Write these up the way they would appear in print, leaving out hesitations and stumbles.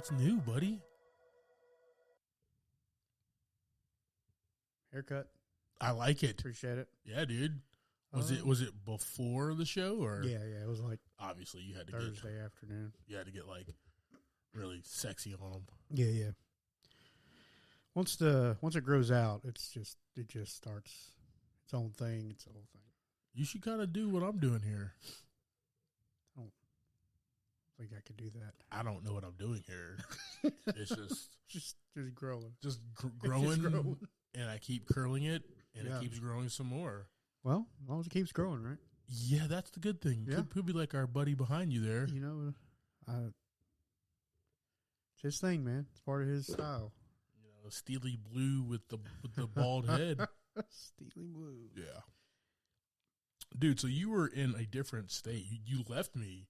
What's new, buddy? Haircut. I like it. Appreciate it. Yeah, dude. Was it before the show or? Yeah. It was like Obviously, you had to Thursday afternoon. You had to get like really sexy on them. Yeah. Once it grows out, it just starts its own thing. It's a whole thing. You should kind of do what I'm doing here. I don't think I could do that. I don't know what I'm doing here. It's just growing. Growing, and I keep curling it, and it keeps growing some more. Well, as long as it keeps growing, right? Yeah, that's the good thing. Yeah. Could be like our buddy behind you there. You know, it's his thing, man. It's part of his style. You know, steely blue with the bald head. Steely blue. Yeah. Dude, so you were in a different state. You left me.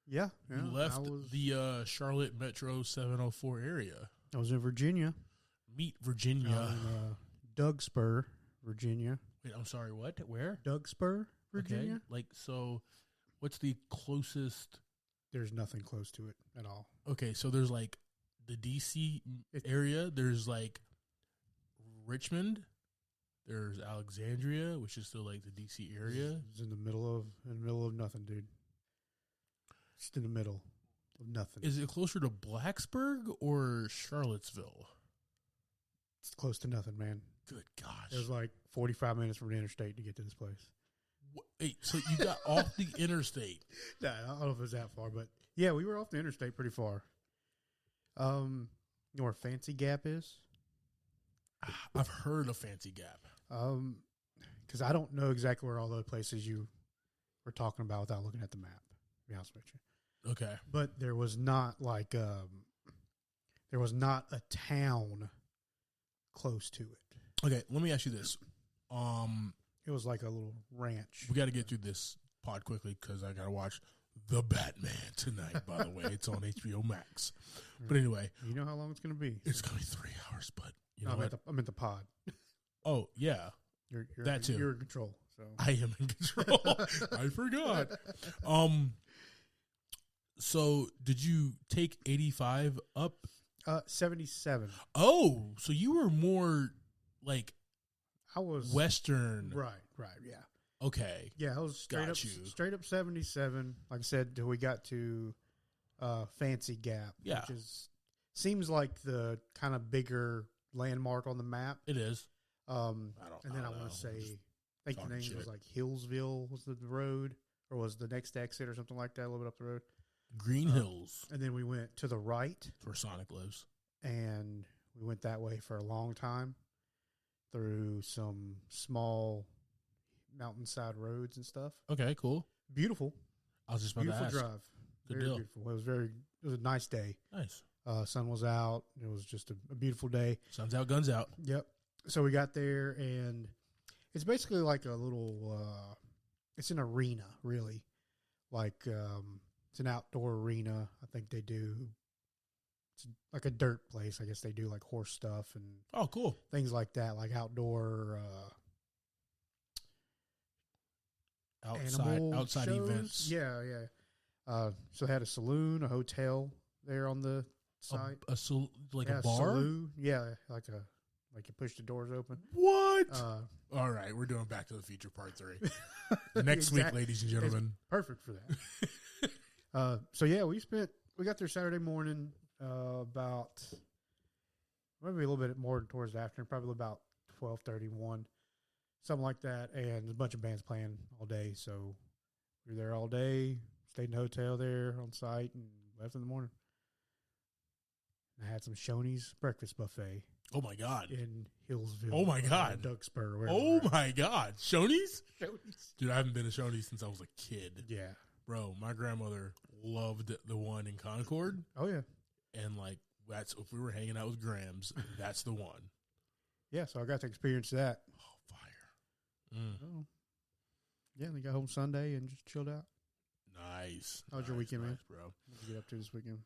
Yeah. You left the Charlotte Metro 704 area. I was in Virginia. Meet Virginia. In Dougspur, Virginia. Wait, I'm sorry, what? Where? Dougspur, Virginia. Okay. Like, so what's the closest? There's nothing close to it at all. Okay, so there's like the D.C. area. There's like Richmond. There's Alexandria, which is still like the D.C. area. It's in the middle of nothing, dude. Just in the middle of nothing. Is it closer to Blacksburg or Charlottesville? It's close to nothing, man. Good gosh. It was like 45 minutes from the interstate to get to this place. Wait, so you got off the interstate? Nah, I don't know if it was that far, but yeah, we were off the interstate pretty far. You know where Fancy Gap is? I've heard of Fancy Gap. Because I don't know exactly where all the places you were talking about without looking at the map, to be honest with you. Okay. But there was not like, there was not a town close to it. Okay, let me ask you this. It was like a little ranch. We got to get through this pod quickly because I got to watch The Batman tonight, by the way. It's on HBO Max. But anyway. You know how long it's going to be. It's going to be 3 hours, but you know what? I'm at the pod. Oh, yeah. You're that too. You're in control. So I am in control. I forgot. So did you take 85 up? 77. Oh, so you were more like I was Western. Right, yeah. Okay. Yeah, I was straight up 77. Like I said, till we got to Fancy Gap, which seems like the kind of bigger landmark on the map. It is. I want to say, I think the name was like Hillsville was the road, or was the next exit or something like that, a little bit up the road. Green Hills. And then we went to the right. That's where Sonic lives. And we went that way for a long time through some small mountainside roads and stuff. Okay, cool. Beautiful. I was just about to ask. Beautiful drive. Good very deal. Beautiful. It was a nice day. Nice. Sun was out. It was just a beautiful day. Sun's out, guns out. Yep. So we got there, and it's basically like a little, it's an arena, really. Like, it's an outdoor arena. I think they do, it's like a dirt place. I guess they do like horse stuff and cool. Things like that, like outdoor outside shows. events. Yeah. So they had a saloon, a hotel there on the site. A bar? Saloon. Yeah, like you push the doors open. What? All right, we're doing Back to the Future Part 3. Next week, ladies and gentlemen. It's perfect for that. So yeah, we got there Saturday morning, about maybe a little bit more towards the afternoon, probably about 12:31, something like that. And a bunch of bands playing all day. So we were there all day, stayed in the hotel there on site, and left in the morning. I had some Shoney's breakfast buffet. Oh my God. In Hillsville. Oh my God. Dougspur. Oh my God. Shoney's? Shoney's. Dude, I haven't been to Shoney's since I was a kid. Yeah. Bro, my grandmother loved the one in Concord. Oh yeah. And like, that's, if we were hanging out with Grams, that's the one. Yeah, so I got to experience that. Oh, fire. So, yeah, we got home Sunday and just chilled out. Nice. How was your weekend, man? Bro? What did you get up to this weekend?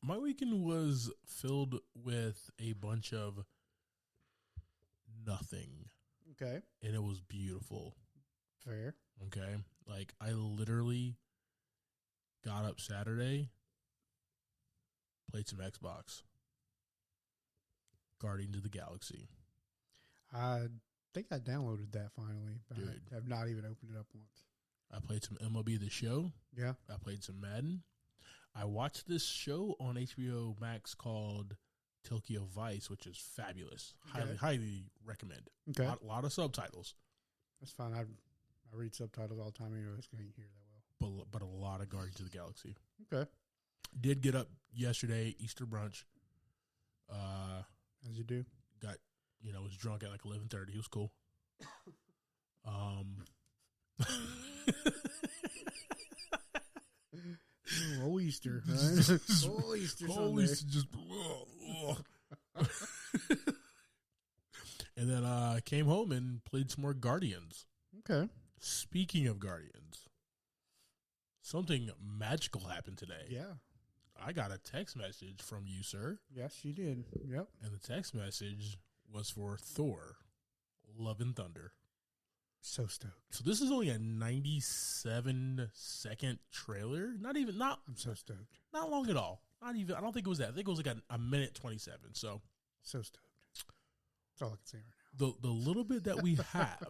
My weekend was filled with a bunch of nothing. Okay. And it was beautiful. Fair. Okay. Like, I literally got up Saturday Played some Xbox. Guardians of the Galaxy. I think I downloaded that finally, but Dude. I have not even opened it up once. I played some MLB The Show. Yeah. I played some Madden. I watched this show on HBO Max called Tokyo Vice, which is fabulous. Okay. Highly recommend. Okay. A lot of subtitles, That's fine. I read subtitles all the time anyway. I can't hear that well. but a lot of Guardians of the Galaxy. Okay. Did get up yesterday, Easter brunch. As you do. Got, was drunk at like 11:30. It was cool. Oh, Easter. Right? Oh, Easter Sunday. Easter just. And then came home and played some more Guardians. Okay. Speaking of Guardians, something magical happened today. Yeah. I got a text message from you, sir. Yes, you did. Yep. And the text message was for Thor, Love and Thunder. So stoked. So this is only a 97-second trailer. I'm so stoked. Not long at all. Not even. I don't think it was that. I think it was like a minute 27. So stoked. That's all I can say right now. The little bit that we have,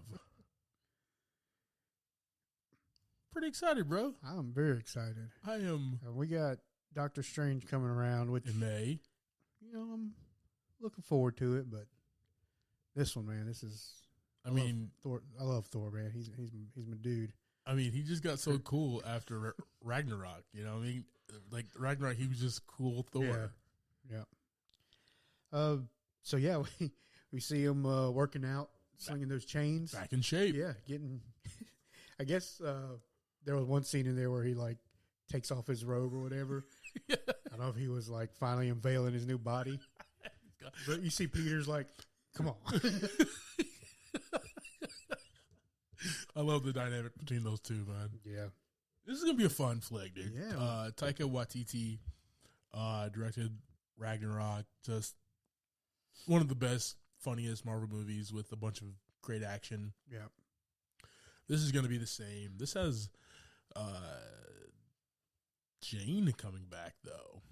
pretty excited, bro. I'm very excited. I am. We got Doctor Strange coming around, which In May. I'm looking forward to it. But this one, man, this is. I love Thor, man. He's my dude. I mean, he just got so cool after Ragnarok. You know what I mean? Like Ragnarok, he was just cool Thor. Yeah. So yeah, we see him working out, slinging those chains. Back in shape. Yeah, getting. I guess there was one scene in there where he like takes off his robe or whatever. Yeah. I don't know if he was like finally unveiling his new body. But you see Peter's like, "Come on." I love the dynamic between those two, man. Yeah. This is going to be a fun flick, dude. Yeah. Taika Waititi directed Ragnarok. Just one of the best, funniest Marvel movies with a bunch of great action. Yeah. This is going to be the same. This has Jane coming back, though.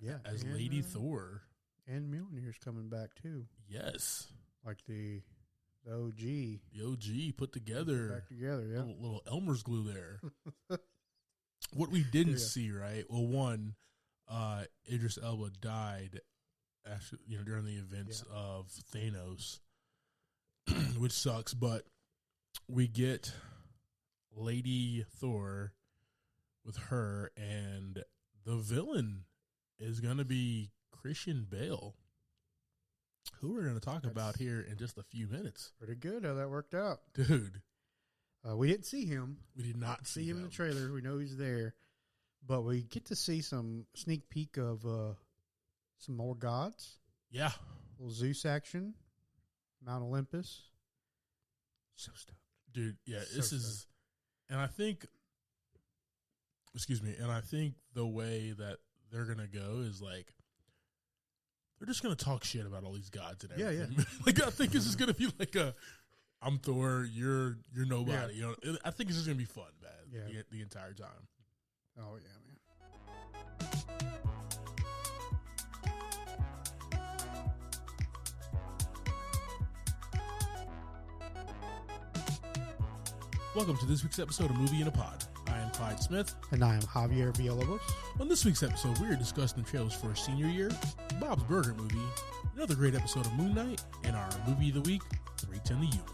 Yeah. As Lady Thor. And Mjolnir's coming back, too. Yes. Like the OG. The OG put together. Back together, yeah. Little Elmer's glue there. What we didn't see, right? Well, one, Idris Elba died after, during the events of Thanos, which sucks. But we get Lady Thor with her, and the villain is going to be Christian Bale, who we're going to talk about here in just a few minutes. Pretty good how that worked out. Dude. We didn't see him. We did not see him in the trailer. We know he's there. But we get to see some sneak peek of some more gods. Yeah. A little Zeus action. Mount Olympus. So stoked. Dude, yeah, this is... And I think... Excuse me. And I think the way that they're going to go is like... They're just going to talk shit about all these gods and everything. Yeah. Like, I think this is going to be like I'm Thor, you're nobody. Yeah. I think it's just going to be fun, man. Yeah. The entire time. Oh, yeah, man. Welcome to this week's episode of Movie in a Pod. I am Clyde Smith. And I am Javier Villalobos. On this week's episode, we are discussing the trailers for Senior Year, Bob's Burger Movie, another great episode of Moon Knight, and our Movie of the Week, 310 the Yuma.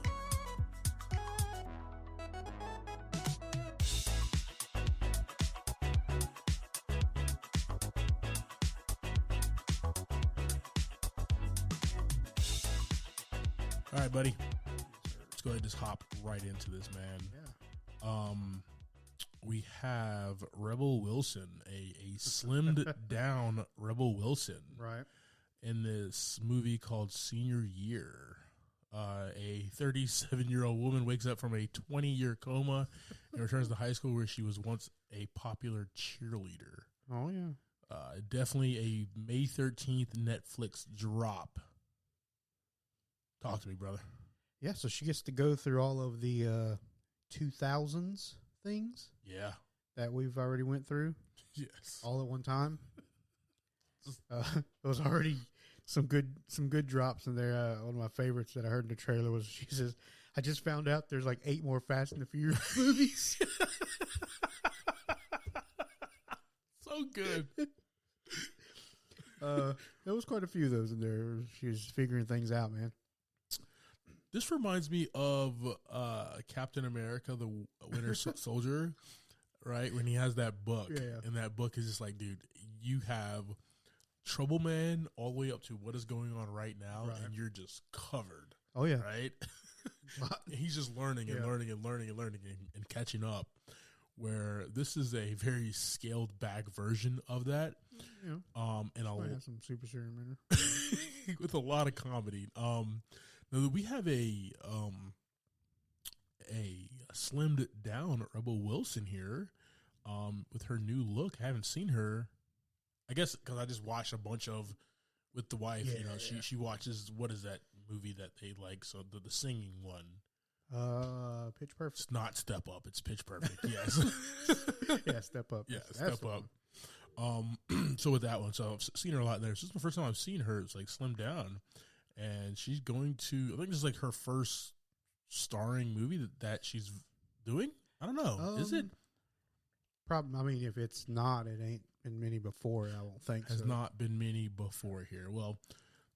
All right, buddy. Let's go ahead and just hop right into this, man. Yeah. We have Rebel Wilson, a slimmed down Rebel Wilson, right, in this movie called Senior Year. A 37-year-old woman wakes up from a 20-year coma and returns to high school where she was once a popular cheerleader. Oh, yeah. Definitely a May 13th Netflix drop. Talk to me, brother. Yeah, so she gets to go through all of the 2000s things. Yeah. That we've already went through. Yes. All at one time. There was already some good drops in there. One of my favorites that I heard in the trailer was she says, "I just found out there's like 8 more Fast and the Furious movies." So good. There was quite a few of those in there. She was figuring things out, man. This reminds me of Captain America, the Winter Soldier, right? When he has that book. Yeah. And that book is just like, dude, you have Trouble Man all the way up to what is going on right now, and you're just covered. Oh, yeah. Right? He's just learning and learning and learning and learning and catching up, where this is a very scaled back version of that. Yeah. And I have some super serum with a lot of comedy. Now we have a slimmed down Rebel Wilson here, with her new look. I haven't seen her, I guess, because I just watched a bunch of with the wife. Yeah, she watches, what is that movie that they like? So the singing one. Pitch Perfect. It's not Step Up. It's Pitch Perfect. Yes. Yeah, Step Up. Yeah, That's Step Up. So with that one, so I've seen her a lot there. So this is the first time I've seen her. It's like slimmed down, and she's going to. I think this is like her first starring movie that she's doing. I don't know. Is it? Probably. I mean, if it's not, it ain't been many before. I won't think Has not been many before here. Well,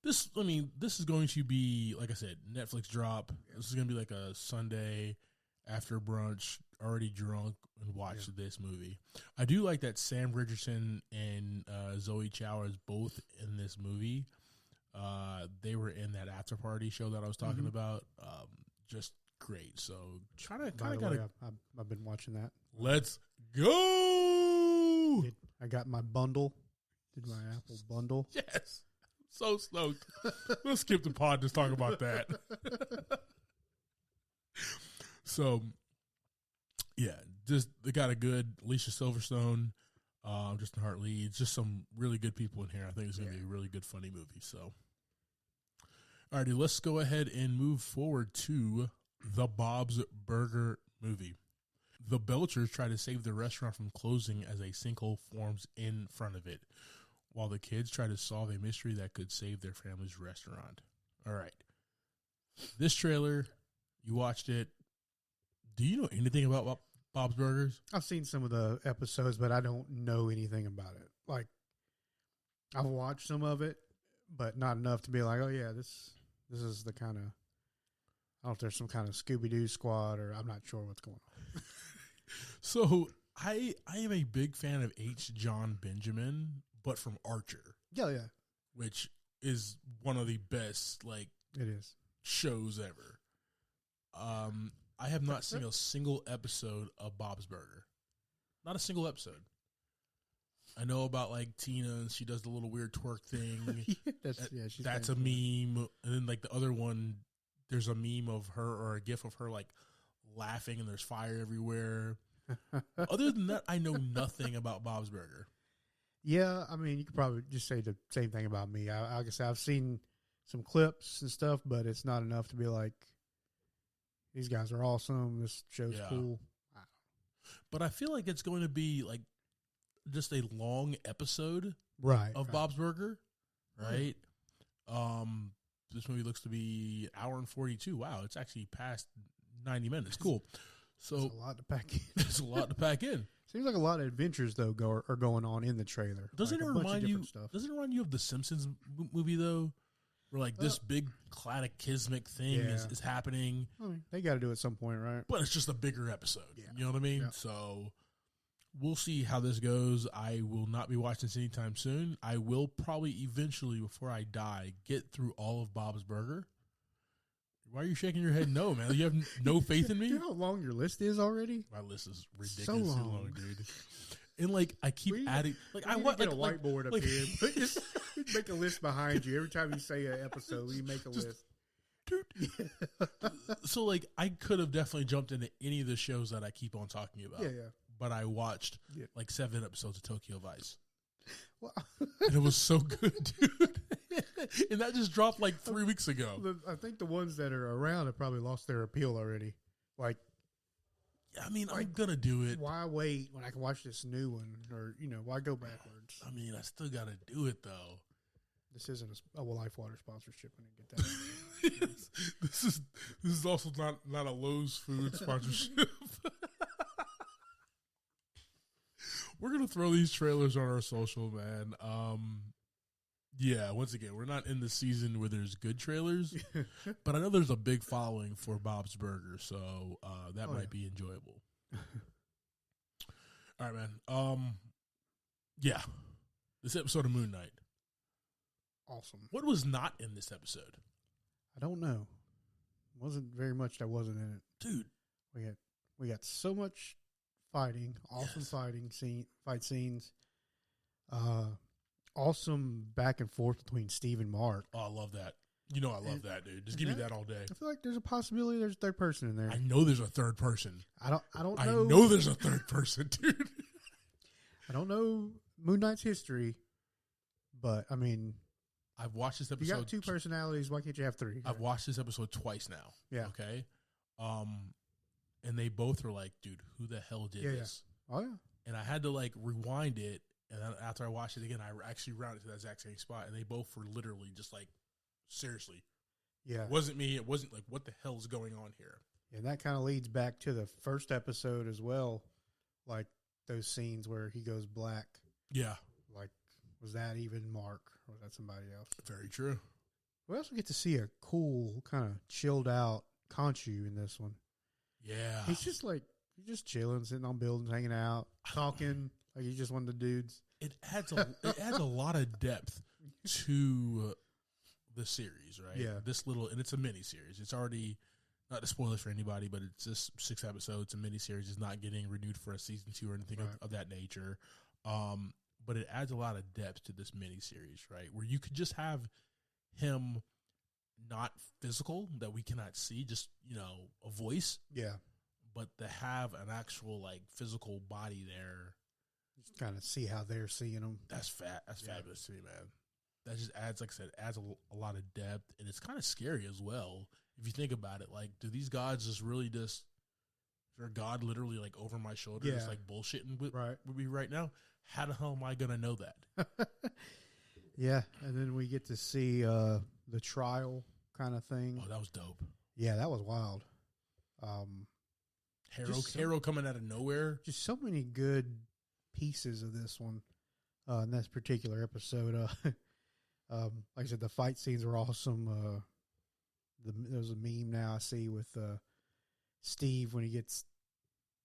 this is going to be, like I said, Netflix drop. This is going to be like a Sunday after brunch, already drunk, and watch this movie. I do like that Sam Richardson and Zoe Chow is both in this movie. They were in that after party show that I was talking about. Just great. So kind of got. I've been watching that. Let's go. I got my bundle. Did my Apple bundle? Yes. So stoked. Let's skip the pod. Just talk about that. So, yeah, just they got a good Alicia Silverstone, Justin Hart leads, just some really good people in here. I think it's going to be a really good, funny movie. So, alrighty, let's go ahead and move forward to the Bob's Burger movie. The Belchers try to save the restaurant from closing as a sinkhole forms in front of it, while the kids try to solve a mystery that could save their family's restaurant. All right. This trailer, you watched it. Do you know anything about Bob's Burgers? I've seen some of the episodes, but I don't know anything about it. Like, I've watched some of it, but not enough to be like, oh, yeah, this is the kind of, I don't know if there's some kind of Scooby-Doo squad, or I'm not sure what's going on. So, I am a big fan of H. John Benjamin, but from Archer. Yeah. Which is one of the best, like, it is, shows ever. I have not seen a single episode of Bob's Burger. Not a single episode. I know about, like, Tina, and she does the little weird twerk thing. That's a meme. And then, like, the other one, there's a meme of her, or a gif of her, like, laughing, and there's fire everywhere. Other than that, I know nothing about Bob's Burger. Yeah, I mean, you could probably just say the same thing about me. Like I said, I've seen some clips and stuff, but it's not enough to be like, these guys are awesome. This show's cool. But I feel like it's going to be like just a long episode of Bob's Burger, right? This movie looks to be an hour and 42. Wow, it's actually past 90 minutes. Cool. So there's a lot to pack in. There's a lot to pack in. Seems like a lot of adventures though are going on in the trailer. Doesn't it remind you? Doesn't it remind you of the Simpsons movie though, where like this big cataclysmic thing is happening? I mean, they got to do it at some point, right? But it's just a bigger episode. Yeah. You know what I mean? Yeah. So we'll see how this goes. I will not be watching this anytime soon. I will probably eventually, before I die, get through all of Bob's Burger. Why are you shaking your head? No, man. You have no faith in me? You know how long your list is already? My list is ridiculously so long, dude. And like, I keep adding. Like, I want get a whiteboard up here. But just make a list behind you every time you say an episode. You make a list, dude. So like, I could have definitely jumped into any of the shows that I keep on talking about. Yeah. But I watched like 7 episodes of Tokyo Vice. Well, and it was so good, dude. And that just dropped like 3 weeks ago. I think the ones that are around have probably lost their appeal already. Like, I mean, I'm gonna do it. Why wait when I can watch this new one, or why go backwards? I mean, I still gotta do it though. This isn't a Life Water sponsorship. I didn't get that. This is also not a Lowe's food sponsorship. We're gonna throw these trailers on our social, man. Yeah, once again, we're not in the season where there's good trailers, but I know there's a big following for Bob's Burgers, so that might be enjoyable. All right, man. Yeah, this episode of Moon Knight. Awesome. What was not in this episode? I don't know. Wasn't very much that wasn't in it, dude. We got so much fighting, awesome fight scenes. Awesome back and forth between Steve and Mark. Oh, I love that. You know I love that, dude. Just give me that all day. I feel like there's a possibility there's a third person in there. I know there's a third person. I don't know. I know there's a third person, dude. I don't know Moon Knight's history, but I mean, I've watched this episode. You got two personalities. Why can't you have three? I've watched this episode twice now. Yeah. Okay. And they both are like, dude, who the hell did this? Yeah. Oh, yeah. And I had to like rewind it. And then after I watched it again, I actually rounded to that exact same spot. And they both were literally just like, seriously. Yeah. It wasn't me. It wasn't like, what the hell is going on here? And that kind of leads back to the first episode as well. Like those scenes where he goes black. Yeah. Like, was that even Mark or was that somebody else? Very true. We also get to see a cool, kind of chilled out Khonshu in this one. Yeah. He's just chilling, sitting on buildings, hanging out, talking. Like he's just one of the dudes. It adds a lot of depth to the series, right? Yeah. And it's a mini series. It's already, not to spoil it for anybody, but it's just 6 episodes. A mini series is not getting renewed for a season 2 or anything of that nature. But it adds a lot of depth to this mini series, right? Where you could just have him not physical that we cannot see, just a voice. Yeah. But to have an actual like physical body there. Just kind of see how they're seeing him. That's fabulous to me, man. That just adds, like I said, a lot of depth, and it's kind of scary as well if you think about it. Like, do these gods just really is there God literally like over my shoulder, just like bullshitting with me right now? How the hell am I gonna know that? Yeah, and then we get to see the trial kind of thing. Oh, that was dope. Yeah, that was wild. Harrow coming out of nowhere. Just so many good pieces of this one in this particular episode. Like I said, the fight scenes were awesome. There's a meme now I see with Steve when he gets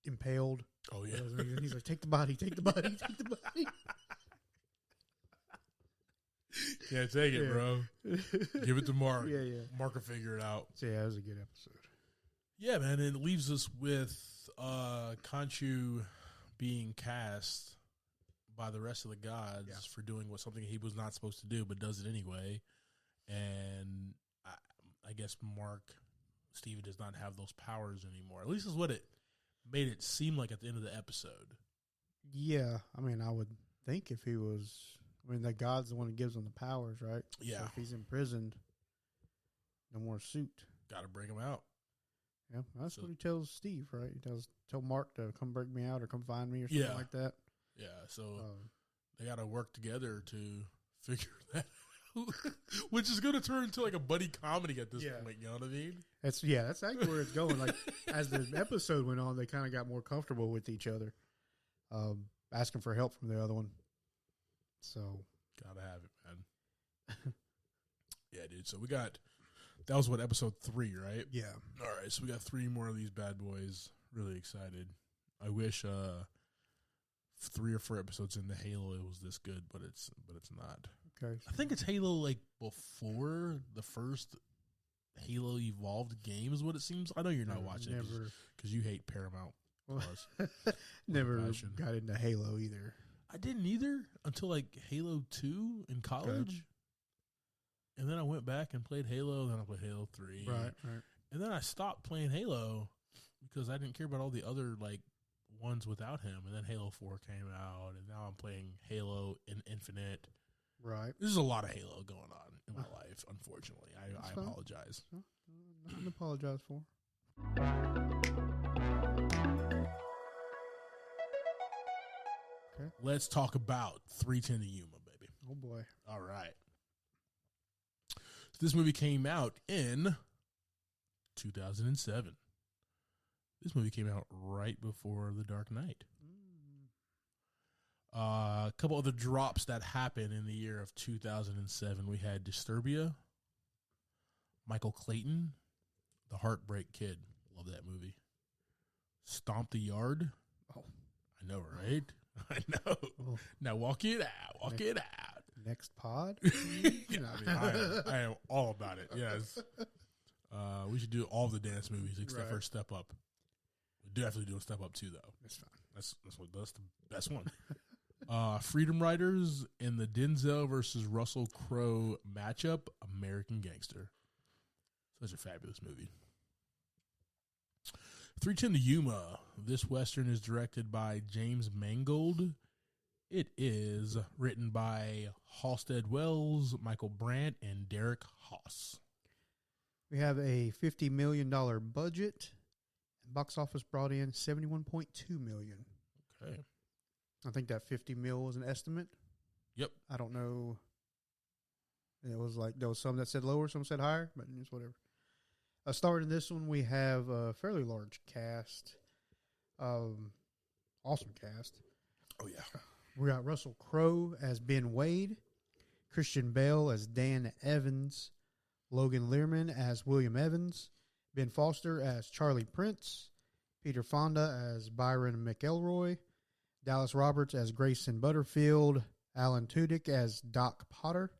impaled. Oh yeah, he's like, "Take the body, take the body, take the body." Yeah, take it, bro. Give it to Mark. Yeah. Mark will figure it out. So yeah, it was a good episode. Yeah, man, and it leaves us with Khonshu being cast by the rest of the gods for doing something he was not supposed to do, but does it anyway. And I guess Steven does not have those powers anymore. At least is what it made it seem like at the end of the episode. Yeah, I mean, I would think if he was, the God's the one that gives him the powers, right? Yeah. So if he's imprisoned, no more suit. Got to bring him out. Yeah, that's what he tells Steve, right? He tell Mark to come break me out or come find me or something like that. Yeah, so they got to work together to figure that out, which is going to turn into like a buddy comedy at this point. You know what I mean? That's actually where it's going. Like as the episode went on, they kind of got more comfortable with each other, asking for help from the other one. So gotta have it, man. Yeah, dude. So that was episode 3, right? Yeah. All right, so we got 3 more of these bad boys. Really excited. I wish 3 or 4 episodes into Halo it was this good, but it's not. Okay. I think it's Halo like before the first Halo Evolved game is what it seems. I know you're not watching it because you hate Paramount. Never got into Halo either. I didn't either until like Halo 2 in college. Okay. And then I went back and played Halo, then I played Halo 3. Right. And then I stopped playing Halo because I didn't care about all the other like ones without him. And then Halo 4 came out, and now I'm playing Halo Infinite. Right. There's a lot of Halo going on in my life, unfortunately. I apologize. Nothing to apologize for. let's talk about 3:10 to Yuma, baby. Oh, boy. All right. So this movie came out in 2007. This movie came out right before The Dark Knight. A couple other drops that happened in the year of 2007. We had Disturbia, Michael Clayton, The Heartbreak Kid. Love that movie. Stomp the Yard. Oh. I know, right? I know. Oh. Now walk it out. Walk it out. Next pod? I am all about it. Yes. We should do all the dance movies except for Step Up. We definitely do a Step Up too, though. That's fine. That's the best one. Freedom Riders in the Denzel versus Russell Crowe matchup, American Gangster. Such a fabulous movie. 3:10 to Yuma. This Western is directed by James Mangold. It is written by Halstead Wells, Michael Brandt, and Derek Haas. We have a $50 million budget. Box office brought in $71.2 million. Okay. I think that 50 mil was an estimate. Yep. I don't know. It was like there was some that said lower, some said higher, but it's whatever. Starting this one, we have a fairly large cast. Awesome cast. Oh, yeah. We got Russell Crowe as Ben Wade, Christian Bale as Dan Evans, Logan Lerman as William Evans, Ben Foster as Charlie Prince, Peter Fonda as Byron McElroy, Dallas Roberts as Grayson Butterfield, Alan Tudyk as Doc Potter,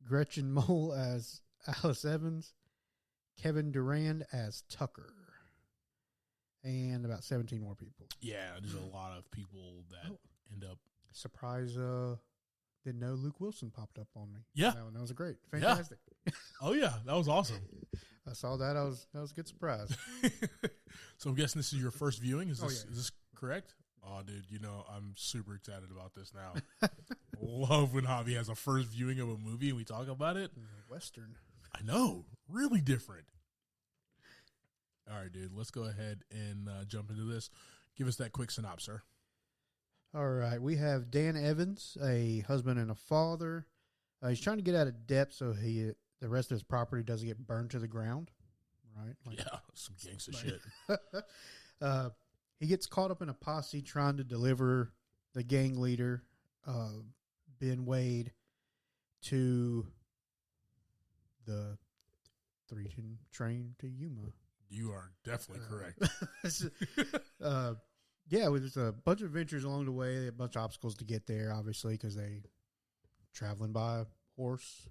Gretchen Mole as Alice Evans, Kevin Durand as Tucker, and about 17 more people. Yeah, there's a lot of people that end up. Surprise, didn't know Luke Wilson popped up on me. Yeah. That was great. Fantastic. Yeah. Oh, yeah, that was awesome. I saw that. That was a good surprise. So I'm guessing this is your first viewing. Is this, yeah. Is this correct? Oh, dude, I'm super excited about this now. Love when Javi has a first viewing of a movie and we talk about it. Western. I know. Really different. All right, dude, let's go ahead and jump into this. Give us that quick synopsis, sir. All right. We have Dan Evans, a husband and a father. He's trying to get out of debt so the rest of his property doesn't get burned to the ground. Right? Yeah, some gangster shit. He gets caught up in a posse trying to deliver the gang leader, Ben Wade, to the 3:10 train to Yuma. You are definitely correct. Yeah, there's a bunch of adventures along the way, a bunch of obstacles to get there, obviously, because they traveling by horse.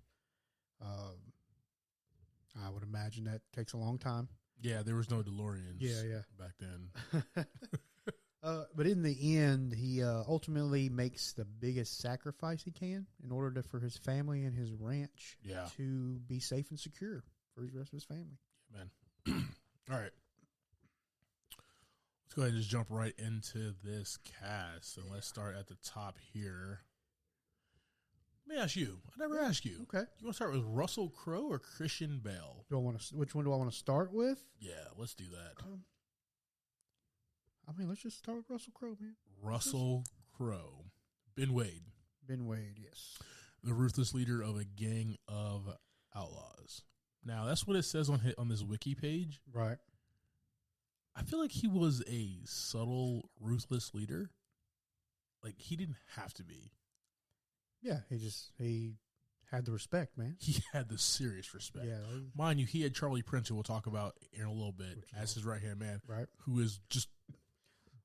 I would imagine that takes a long time. Yeah, there was no DeLoreans back then. But in the end, he ultimately makes the biggest sacrifice he can in order for his family and his ranch to be safe and secure for the rest of his family. Yeah, man. All right. Let's go ahead and just jump right into this cast. And let's start at the top here. Let me ask you. I never asked you. Okay. You want to start with Russell Crowe or Christian Bale? Which one do I want to start with? Yeah, let's do that. Let's just start with Russell Crowe, man. Russell Crowe. Ben Wade. Ben Wade, yes. The ruthless leader of a gang of outlaws. Now, that's what it says on this wiki page. Right. I feel like he was a subtle, ruthless leader. Like, he didn't have to be. Yeah, he had the respect, man. He had the serious respect. Yeah. Mind you, he had Charlie Prince, who we'll talk about in a little bit, as his right-hand man, right? Who is just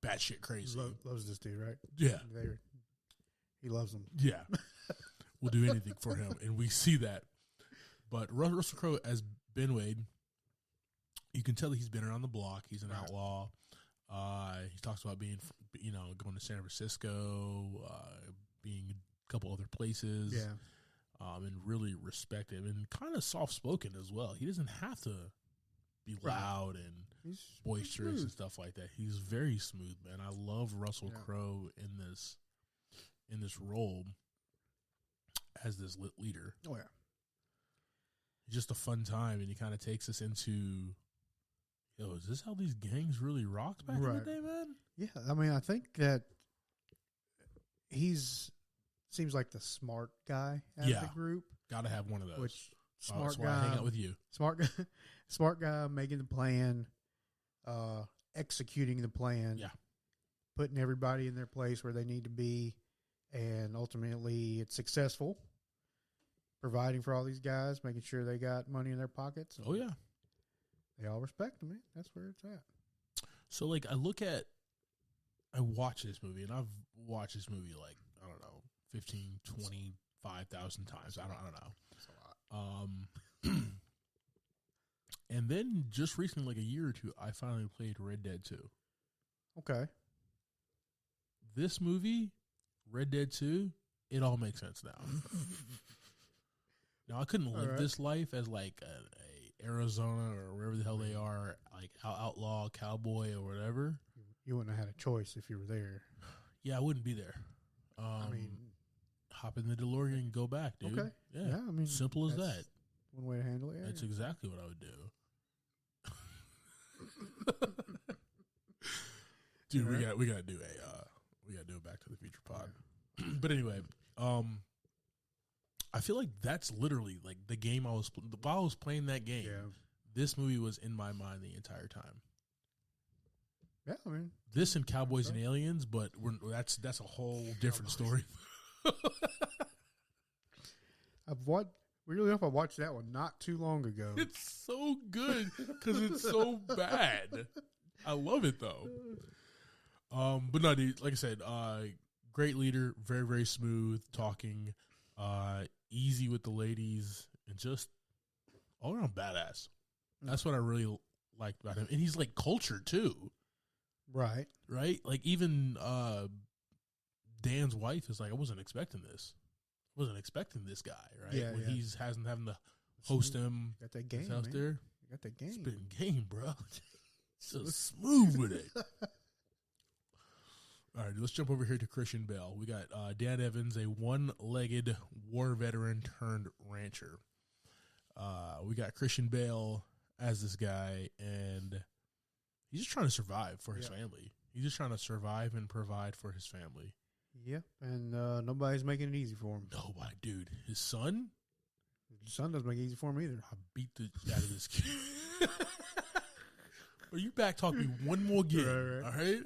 batshit crazy. Loves this dude, right? Yeah. He loves him. Yeah. We'll do anything for him, and we see that. But Russell Crowe as Ben Wade, you can tell that he's been around the block. He's an outlaw. He talks about being, going to San Francisco, being a couple other places. Yeah. And really respected and kind of soft-spoken as well. He doesn't have to be loud and boisterous and stuff like that. He's very smooth, man. I love Russell Crowe in this role as this leader. Oh, yeah. It's just a fun time, and he kind of takes us into, is this how these gangs really rocked back in the day, man? Yeah, I think that he's seems like the smart guy out of the group. Got to have one of those. Which That's why I hang out with you. Smart guy making the plan, executing the plan, putting everybody in their place where they need to be, and ultimately it's successful. Providing for all these guys, making sure they got money in their pockets. Oh yeah, they all respect him, man. That's where it's at. So like, I watch this movie, and I've watched this movie like, I don't know, 15, 25,000 times. I don't know. That's a lot. And then just recently, like a year or two, I finally played Red Dead 2. Okay. This movie, Red Dead 2, it all makes sense now. Now, I couldn't live this life as like a Arizona or wherever the hell they are, like outlaw, cowboy, or whatever. You wouldn't have had a choice if you were there. Yeah, I wouldn't be there. I mean, hop in the DeLorean and go back, dude. Okay. Yeah, I mean, simple as that. One way to handle it. Yeah, that's exactly what I would do. Dude, we gotta do a Back to the Future pod. Yeah. But anyway, I feel like that's literally like the game while I was playing that game. Yeah. This movie was in my mind the entire time. Yeah, I mean, this and Cowboys and Aliens, but that's a whole different story. Weirdly enough, I watched that one not too long ago. It's so good because it's so bad. I love it though. But no, dude, like I said, great leader, very, very smooth talking, easy with the ladies, and just all around badass. That's what I really liked about him. And he's like cultured too. Right. Like even Dan's wife is like, I wasn't expecting this. Wasn't expecting this guy, right? Yeah, when he's having to host him. Got that game, out man. there. You got that game. Spitting game, bro. So smooth with it. All right, let's jump over here to Christian Bale. We got Dan Evans, a one-legged war veteran turned rancher. We got Christian Bale as this guy, and he's just trying to survive for his family. He's just trying to survive and provide for his family. Yeah, and nobody's making it easy for him. Nobody, dude. His son? His son doesn't make it easy for him either. I beat the out of this kid. Well, you back talk me one more game, right?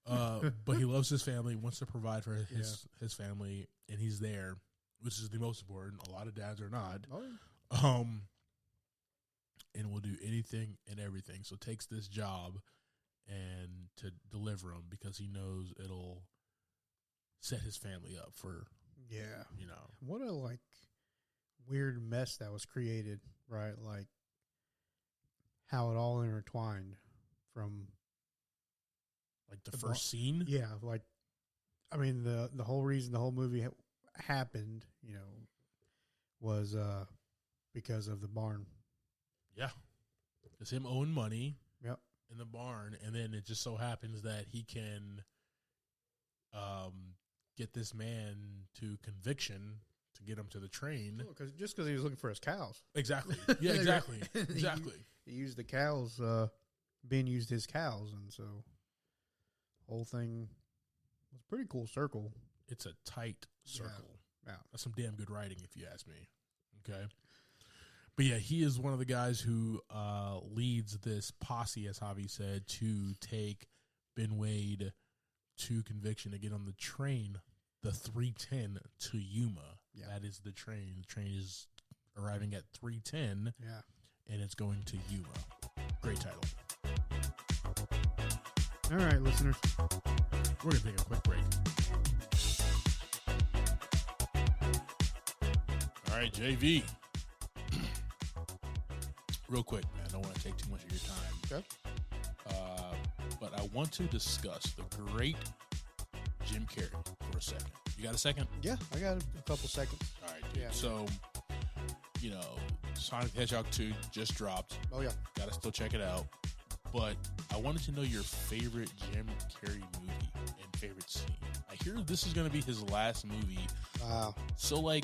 All right? But he loves his family, wants to provide for his family, and he's there, which is the most important. A lot of dads are not. Oh, yeah. And will do anything and everything. So takes this job and to deliver him because he knows it'll set his family up for, what a weird mess that was created, right? Like how it all intertwined from like the first scene. Yeah, I mean the whole reason the whole movie happened, was because of the barn. Yeah, it's him owing money. Yep. In the barn, and then it just so happens that he can get this man to conviction to get him to the train. Because he was looking for his cows. Exactly. Yeah, exactly. Exactly. He used the cows, Ben used his cows, and so whole thing was a pretty cool circle. It's a tight circle. Yeah. That's some damn good writing, if you ask me. Okay. But yeah, he is one of the guys who leads this posse, as Javi said, to take Ben Wade to conviction to get on the train, the 310 to Yuma. Yeah. That is the train. The train is arriving at 310. Yeah. And it's going to Yuma. Great title. All right, listeners. We're going to take a quick break. All right, JV. Real quick, man. I don't want to take too much of your time. Okay. But I want to discuss the great Jim Carrey for a second. You got a second? Yeah, I got a couple seconds. All right, dude. Yeah. So, Sonic the Hedgehog 2 just dropped. Oh, yeah. Got to still check it out. But I wanted to know your favorite Jim Carrey movie and favorite scene. I hear this is going to be his last movie. Wow. So, I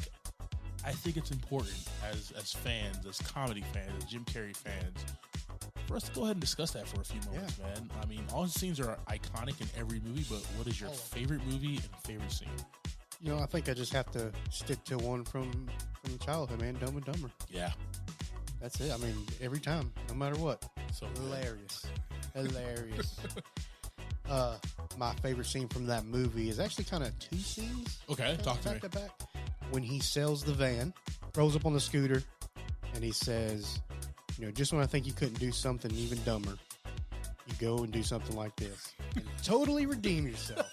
think it's important as fans, as comedy fans, as Jim Carrey fans, for us to go ahead and discuss that for a few moments, man. I mean, all the scenes are iconic in every movie, but what is your favorite movie and favorite scene? You know, I think I just have to stick to one from childhood, man. Dumb and Dumber. Yeah. That's it. I mean, every time, no matter what. So hilarious. Hilarious. My favorite scene from that movie is actually kind of two scenes. Okay, talk to me. Back to back. When he sells the van, rolls up on the scooter, and he says, you know, just when I think you couldn't do something even dumber, you go and do something like this. And totally redeem yourself.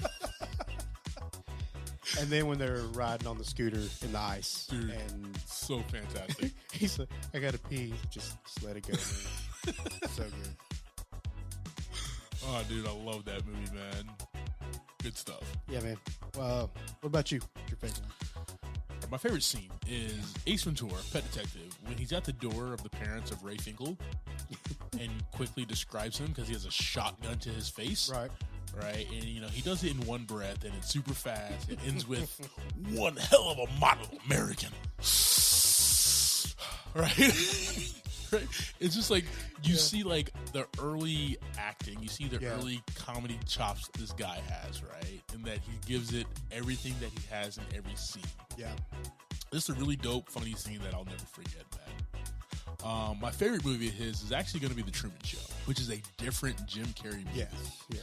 And then when they're riding on the scooter in the ice. Dude, and so fantastic. He's like, I got to pee. Just let it go, man. So good. Oh, dude, I love that movie, man. Good stuff. Yeah, man. What about you? What's your favorite one? My favorite scene is Ace Ventura, Pet Detective, when he's at the door of the parents of Ray Finkel and quickly describes him because he has a shotgun to his face. Right. Right. And, you know, he does it in one breath and it's super fast. It ends with one hell of a model American. Right. Right. It's just like you see like the early acting, you see the early comedy chops this guy has, right? And that he gives it everything that he has in every scene. Yeah. This is a really dope, funny scene that I'll never forget, man. My favorite movie of his is actually going to be The Truman Show, which is a different Jim Carrey movie. Yes. Yeah.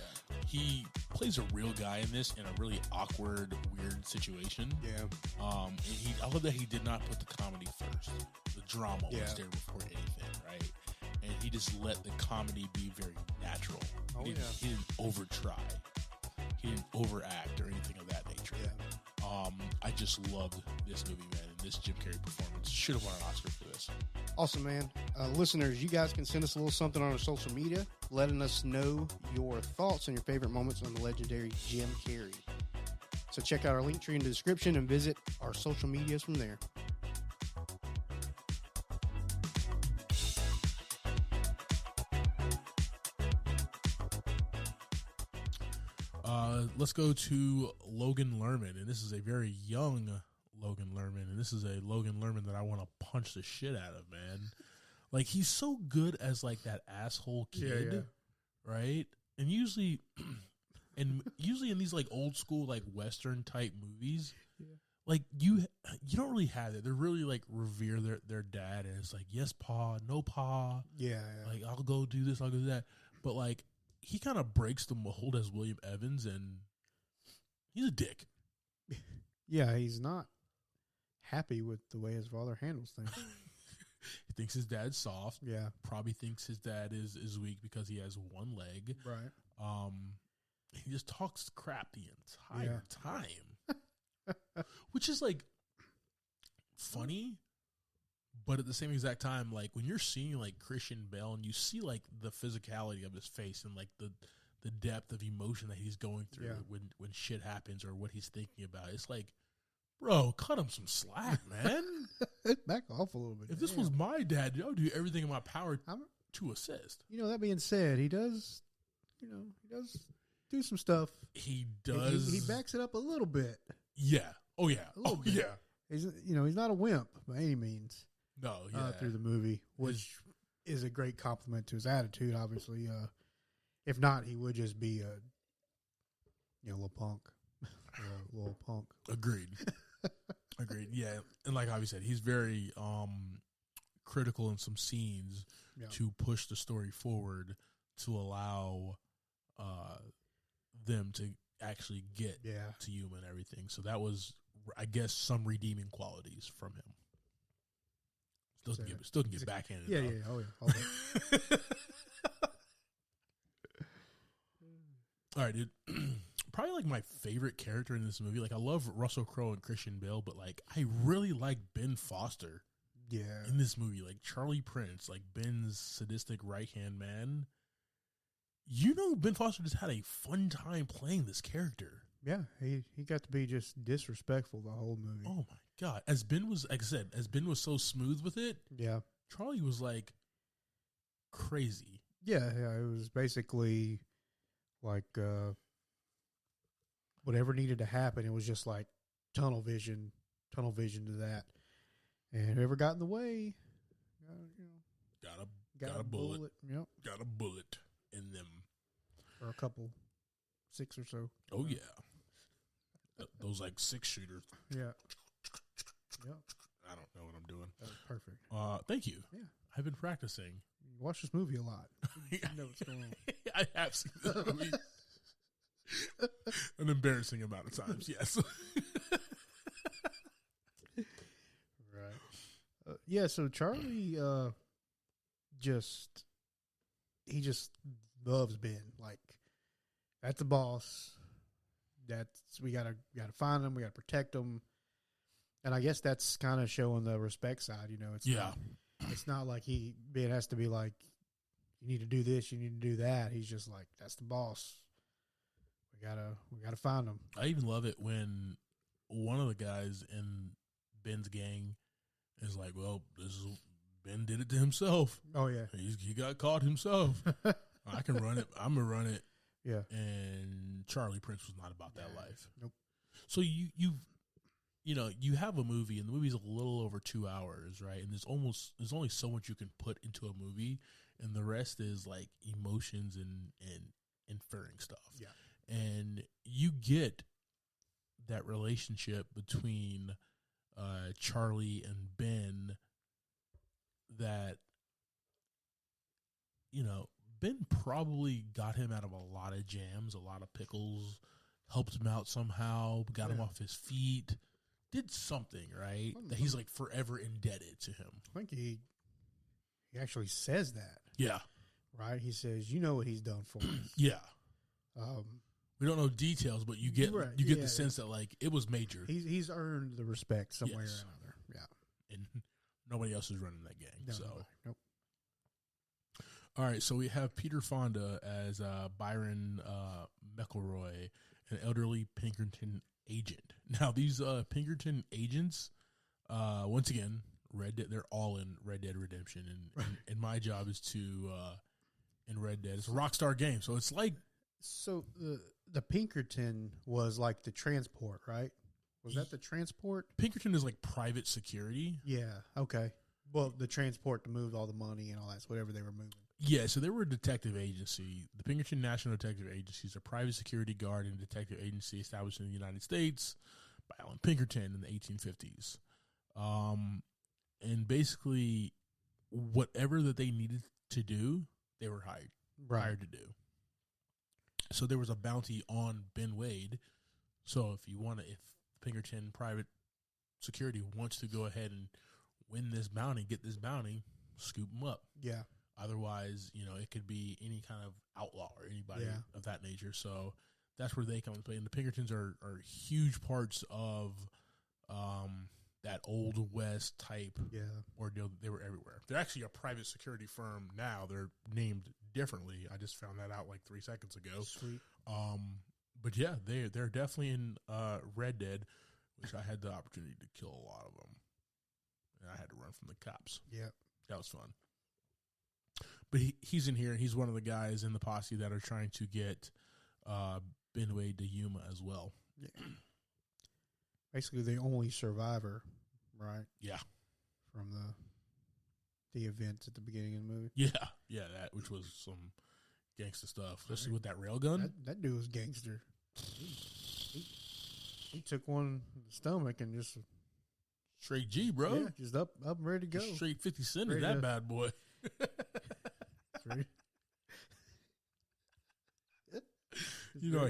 He plays a real guy in this in a really awkward, weird situation. Yeah. And I love that he did not put the comedy first. The drama was there before anything, right? And he just let the comedy be very natural. He didn't over try. He didn't overact or anything of that nature. Yeah. I just loved this movie, man. And this Jim Carrey performance should have won an Oscar for this. Awesome, man. Listeners, you guys can send us a little something on our social media, letting us know your thoughts and your favorite moments on the legendary Jim Carrey. So check out our link tree in the description and visit our social medias from there. Let's go to Logan Lerman, and this is a very young Logan Lerman, and this is a Logan Lerman that I want to punch the shit out of, man. Like, he's so good as like that asshole kid, right? And usually in these like old school like Western type movies, like you don't really have it. They're really like revere their dad, and it's like, yes, pa, no pa. Yeah. Like, I'll go do this, I'll go do that. But like, he kind of breaks the mold as William Evans, and he's a dick. Yeah, he's not happy with the way his father handles things. He thinks his dad's soft. Yeah. Probably thinks his dad is weak because he has one leg. Right. He just talks crap the entire time. Which is like funny, but at the same exact time, like when you're seeing like Christian Bale and you see like the physicality of his face and like the depth of emotion that he's going through when shit happens or what he's thinking about, it's like, bro, cut him some slack, man. Back off a little bit. If this was my dad, I would do everything in my power to assist. You know, that being said, he does do some stuff. He does. He backs it up a little bit. Yeah. Oh yeah. A little bit. Yeah. He's not a wimp by any means. No. Yeah. Through the movie, which is a great compliment to his attitude. Obviously, if not, he would just be a little punk. Little punk. Agreed. Agreed. Yeah, and like Javi said, he's very critical in some scenes to push the story forward to allow them to actually get to Yuma and everything. So that was, I guess, some redeeming qualities from him. Still can get backhanded. Yeah, yeah, oh yeah. All right, dude. Probably like my favorite character in this movie. Like, I love Russell Crowe and Christian Bale, but like I really like Ben Foster. Yeah. In this movie, like Charlie Prince, like Ben's sadistic right hand man. You know, Ben Foster just had a fun time playing this character. Yeah, he got to be just disrespectful the whole movie. Oh my god! As Ben was, like I said, as Ben was so smooth with it. Yeah. Charlie was like crazy. Yeah. It was basically like whatever needed to happen. It was just like tunnel vision to that. And whoever got in the way, Got a bullet. Yep. Got a bullet in them. Or a couple, 6 or so. Oh, yeah. Those like 6-shooters. Yeah. Yep. I don't know what I'm doing. That was perfect. Thank you. Yeah. I've been practicing. You watch this movie a lot. You know what's going on. I have seen this movie an embarrassing amount of times, yes. Right. Yeah, so Charlie just loves Ben. Like, that's the boss. We gotta find him. We gotta protect him. And I guess that's kind of showing the respect side. You know, it's not like Ben has to be like, you need to do this, you need to do that. He's just like, that's the boss. We gotta find him. I even love it when one of the guys in Ben's gang is like, well, Ben did it to himself. Oh yeah, he got caught himself. I can run it. I'm gonna run it. Yeah. And Charlie Prince was not about that life. Nope. So you have a movie, and the movie's a little over 2 hours, right? And there's only so much you can put into a movie, and the rest is like emotions and inferring stuff. Yeah. And you get that relationship between Charlie and Ben that, Ben probably got him out of a lot of jams, a lot of pickles, helped him out somehow, got him off his feet, did something, right? That he's like forever indebted to him. I think he actually says that. Yeah. Right? He says, you know what he's done for us. Yeah. We don't know details, but you get the sense that like it was major. He's earned the respect some way or another. Yeah. And nobody else is running that gang. No, so nope. All right, so we have Peter Fonda as Byron McElroy, an elderly Pinkerton agent. Now, these Pinkerton agents, once again, Red Dead, they're all in Red Dead Redemption, and my job is to in Red Dead. It's a Rockstar game, so it's like the Pinkerton was like the transport, right? Was that the transport? Pinkerton is like private security. Yeah. Okay. Well, the transport to move all the money and all that, so whatever they were moving. Yeah, so they were a detective agency. The Pinkerton National Detective Agency is a private security guard and detective agency established in the United States by Alan Pinkerton in the 1850s. And basically, whatever that they needed to do, they were hired to do. So there was a bounty on Ben Wade. So if Pinkerton Private Security wants to go ahead and win this bounty, get this bounty, scoop him up. Yeah. Otherwise, it could be any kind of outlaw or anybody of that nature. So that's where they come into play. And the Pinkertons are huge parts of that old West type ordeal. They were everywhere. They're actually a private security firm now. They're named differently. I just found that out like 3 seconds ago. Sweet. But yeah, they're definitely in Red Dead, which I had the opportunity to kill a lot of them. And I had to run from the cops. Yeah. That was fun. But he's in here, and he's one of the guys in the posse that are trying to get Ben Wade to Yuma as well. Yeah. Basically, the only survivor, right? Yeah. From the events at the beginning of the movie. Yeah, that which was some gangster stuff, especially with that railgun. That dude was gangster. He took one in the stomach and just straight G, bro. Yeah, just up and ready to go. Straight 50 Cent in that bad boy. I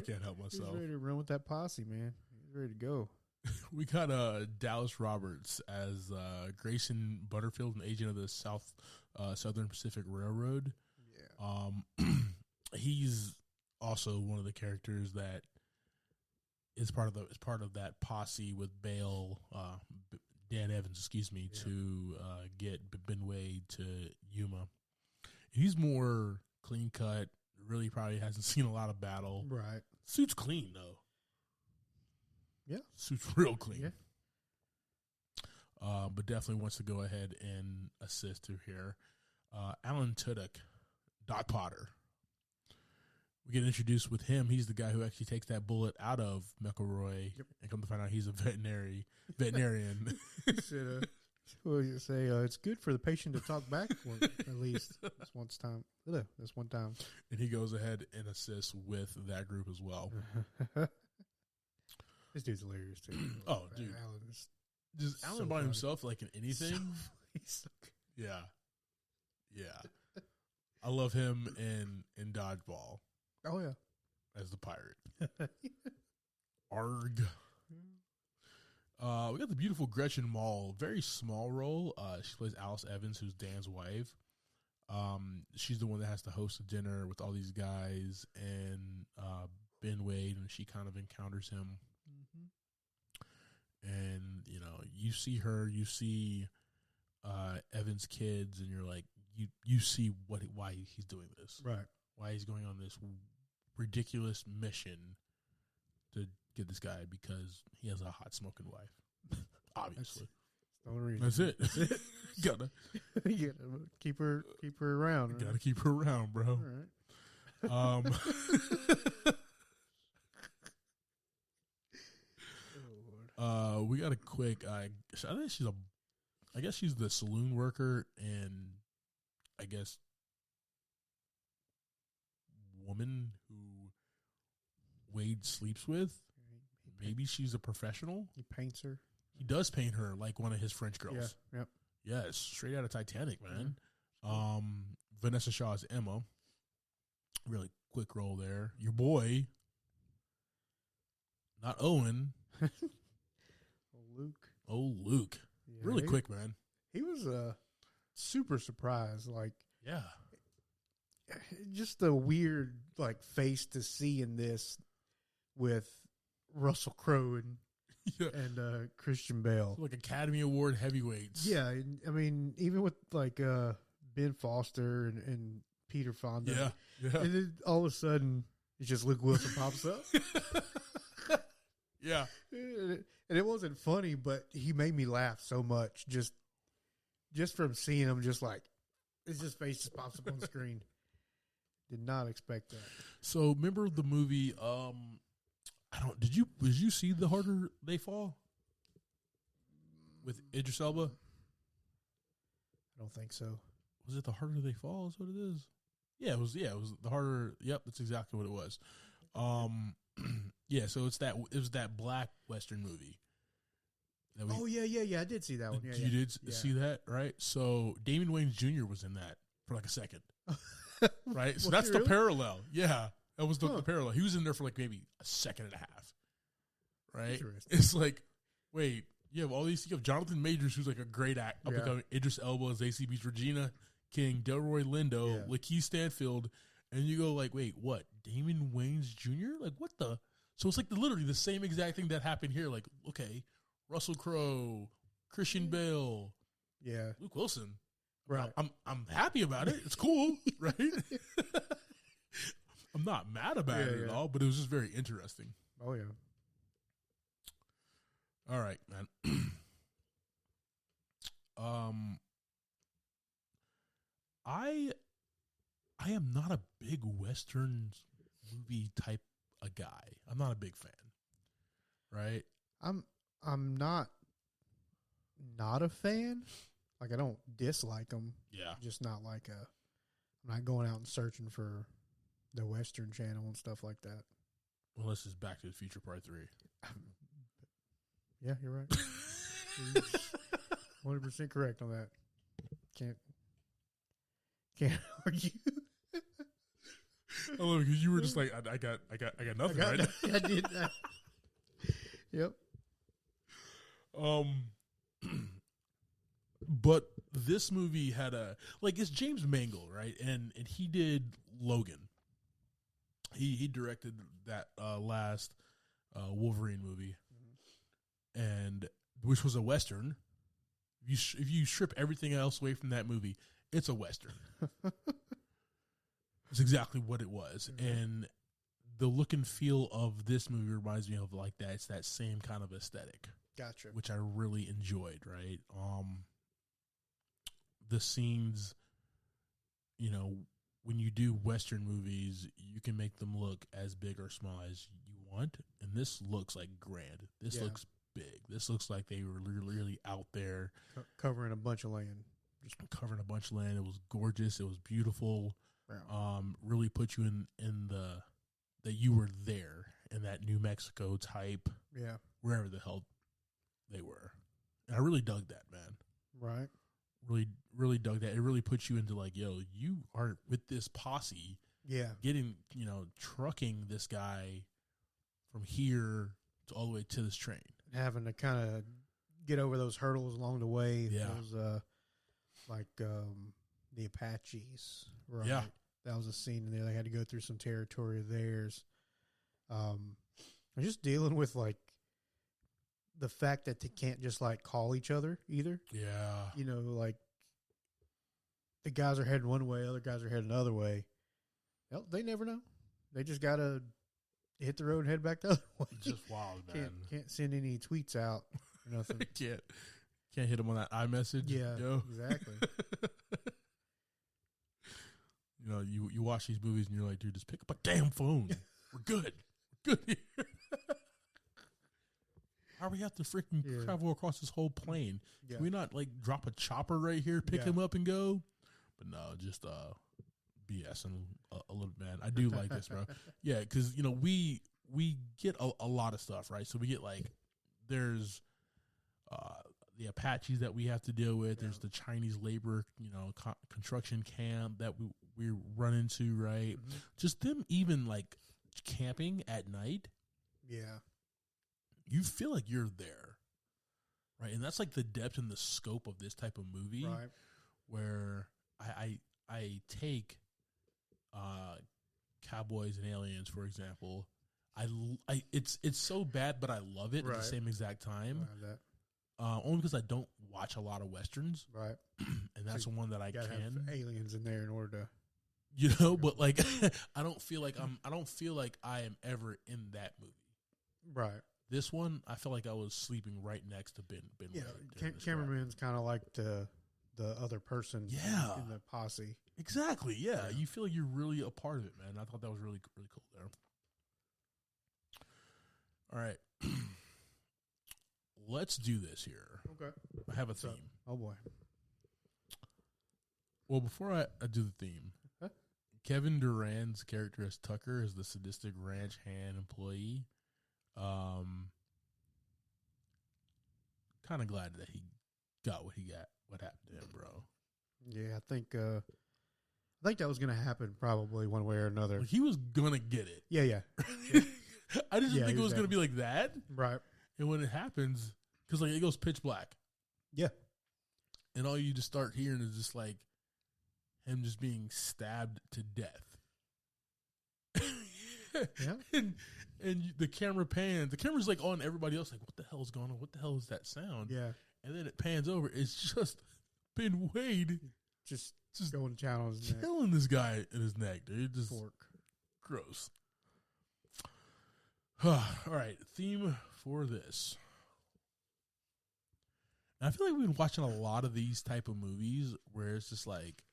can't help myself. He's ready to run with that posse, man. He's ready to go. We got Dallas Roberts as Grayson Butterfield, an agent of the Southern Pacific Railroad. Yeah. He's also one of the characters that is part of that posse with Bale, Dan Evans, to get Ben Wade to Yuma. He's more clean cut. Really, probably hasn't seen a lot of battle. Right. Suit's clean though. Yeah. Suit's real clean. Yeah. But definitely wants to go ahead and assist through here. Alan Tudyk, Doc Potter. We get introduced with him. He's the guy who actually takes that bullet out of McElroy, and come to find out he's a veterinarian. Well, you say it's good for the patient to talk back at least this one time. And he goes ahead and assists with that group as well. This dude's hilarious too. Oh, dude. Alan is Just Alan so by funny. himself, like in anything. He's so good. Yeah. I love him in Dodgeball Oh yeah. as the pirate. Arg. We got the beautiful Gretchen Mol, very small role. She plays Alice Evans, who's Dan's wife. She's the one that has to host a dinner with all these guys and Ben Wade, and she kind of encounters him. And you see her, you see Evan's kids, and you're like, you see why he's doing this, Right. why he's going on this ridiculous mission to get this guy, because he has a hot smoking wife. Obviously, that's it. gotta You gotta keep her around. Right? gotta keep her around, bro. All right. We got a quick. I guess she's the saloon worker, and I guess woman who Wade sleeps with. Maybe she's a professional. He paints her. He does paint her like one of his French girls. Yeah. Yep. Yes, straight out of Titanic, man. Mm-hmm. Vanessa Shaw is Emma. Really quick role there. Your boy, not Owen. Luke. Oh, Luke. Yeah, Really quick, man. He was super surprised. Like, Yeah. just a weird face to see in this with Russell Crowe Yeah. and Christian Bale. Like Academy Award heavyweights. Yeah, and, I mean, even with Ben Foster and Peter Fonda. Yeah. And then all of a sudden, it's just Luke Wilson pops up. Yeah. And it wasn't funny, but he made me laugh so much just from seeing him. Just like his face just pops up on the screen. Did not expect that. So remember the movie? Did you see The Harder They Fall with Idris Elba? I don't think so. Was it The Harder They Fall? Is what it is. Yeah, it was The Harder. Yep, that's exactly what it was. Yeah, so it was that black Western movie. Yeah. I did see that one. Yeah, you did see that, right? So Damon Wayans Jr. was in that for like a second, right? So that's the parallel. Yeah, that was the parallel. He was in there for like maybe a second and a half, right? It's like, wait, you have Jonathan Majors, who's like a great actor, up-and-coming. Idris Elba as ACB's Regina King, Delroy Lindo, Lakeith Stanfield, and you go like, wait, what? Damon Wayans Jr.? Like, what the? So it's like literally the same exact thing that happened here. Like, okay, Russell Crowe, Christian Bale, Luke Wilson. Right. I'm happy about it. It's cool, right? I'm not mad about it at all, but it was just very interesting. Oh yeah. All right, man. I am not a big Western movie type of guy. I'm not a big fan. Right? I'm not a fan. Like, I don't dislike them. Yeah. Just not I'm not going out and searching for the Western Channel and stuff like that. Well, this is Back to the Future Part 3. Yeah, you're right. 100% correct on that. Can't argue. I love it because you were just like, I got nothing, right? I did that. Yep. But this movie had it's James Mangold, right? And he did Logan. He directed that last Wolverine movie, and which was a Western. If you strip everything else away from that movie, it's a Western. It's exactly what it was, and the look and feel of this movie reminds me of like that. It's that same kind of aesthetic. Gotcha. Which I really enjoyed, right? The scenes, when you do Western movies, you can make them look as big or small as you want. And this looks like grand. This looks big. This looks like they were really out there covering a bunch of land. Just covering a bunch of land. It was gorgeous. It was beautiful. Yeah. Really put you in the that you were there in that New Mexico type. Yeah. Wherever the hell they were. And I really dug that, man. Right. Really, really dug that. It really puts you into like, yo, you are with this posse. Yeah. Getting, trucking this guy from here to all the way to this train. Having to kind of get over those hurdles along the way. Yeah. Those, the Apaches. Right. Yeah. That was a scene in there. They had to go through some territory of theirs. Just dealing with like the fact that they can't just like call each other either. Yeah. Like the guys are heading one way, other guys are heading another way. Well, they never know. They just got to hit the road and head back the other way. It's just wild, man. Can't send any tweets out or nothing. Can't hit them on that iMessage. Yeah, yo. Exactly. You watch these movies and you're like, dude, just pick up a damn phone. We're good. We're good here. How we have to freaking travel across this whole plane? Yeah. Can we not like drop a chopper right here, pick him up and go? But no, just BSing a little, man. I do like this, bro. Yeah, because we get a lot of stuff, right? So we get like there's the Apaches that we have to deal with. There's the Chinese labor, construction camp that we run into, right? Mm-hmm. Just them even like camping at night. Yeah. You feel like you're there, right? And that's like the depth and the scope of this type of movie, Right. Where I take Cowboys and Aliens, for example. It's so bad, but I love it at the same exact time. That. Only because I don't watch a lot of Westerns, Right? And that's so one that I can. Have aliens in there in order to, but like I don't feel like I am ever in that movie. Right. This one, I felt like I was sleeping right next to Ben. Yeah, cameraman's kind of like the other person. In the posse. Exactly. Yeah, you feel like you're really a part of it, man. I thought that was really really cool there. All right, let's do this here. Okay. I have a theme. Oh boy. Well, before I do the theme, Kevin Durant's character as Tucker is the sadistic ranch hand employee. Kind of glad that he got what he got. What happened to him, bro? Yeah, I think that was going to happen probably one way or another. He was gonna get it. Yeah. I just didn't think it was gonna be like that. Right. And when it happens, because like it goes pitch black. Yeah. And all you just start hearing is just like him just being stabbed to death. Yeah. And the camera pans. The camera's like on everybody else. Like, what the hell is going on? What the hell is that sound? Yeah. And then it pans over. It's just Ben Wade just going to channel his neck. killing this guy in his neck, dude. Just fork. Gross. All right, theme for this. And I feel like we've been watching a lot of these type of movies where it's just like,